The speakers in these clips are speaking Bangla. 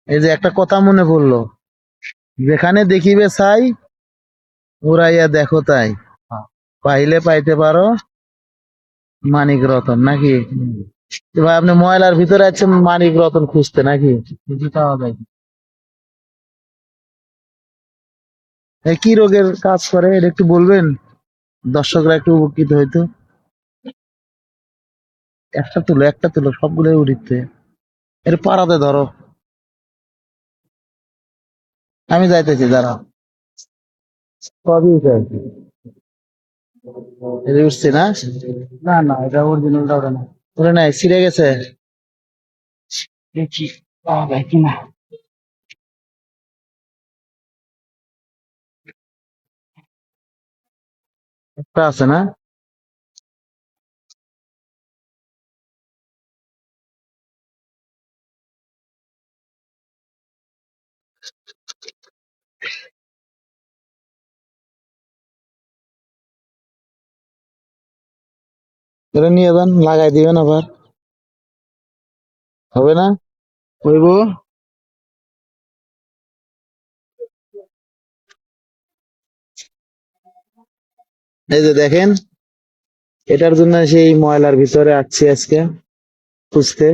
এই যে একটা কথা মনে পড়লো, যেখানে দেখিবে ছাই, উড়াইয়া দেখো তাই, পাইলে পাইতে পারো মানিক রতন, নাকি? তো ভাই আপনি ময়লার ভিতরে আছেন মানিক রতন খুঁজতে, নাকি? খুঁজে পাওয়া যায়। এই কি রোগের কাজ করে এটা একটু বলবেন, দর্শকরা একটু উপকৃত হইতো। একটা তুলো সবগুলোই উড়িতে। এর পাড়াতে ধরো, আমি যাইতেছি, দাঁড়াও। সবই উঠে আছে। এটা উঠছে না? না না, এটা অরিজিনালটা ওটা না। ওটা নাই, ছিঁড়ে গেছে। দেখি পাওয়া যায় কিনা। একটা আছে না? এটা নিয়ে যান, লাগাই দিবেন আবার। হবে না? হইব। এই যে দেখেন, এটার জন্য সেই ময়লার ভিতরে আসছি আজকে খুঁজতে।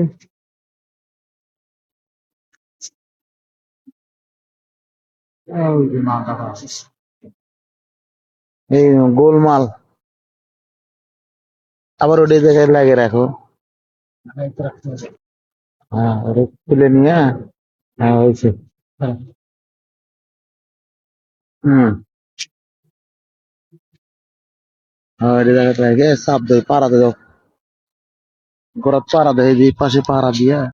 ওই যে মালটা পাওয়া গেছে। এই গোলমাল, আবার ওটা এই জায়গায় লাগিয়ে রাখো। হ্যাঁ, ওটা খুলে নিয়ে। হ্যাঁ, হয়েছে। হুম। হ্যাঁ, এটা জায়গায় রেখে চাপ দেয়, পাড়া দেয়, গোড়াত পাড়া দেয়, এই যে পাশে পাড়া দিয়া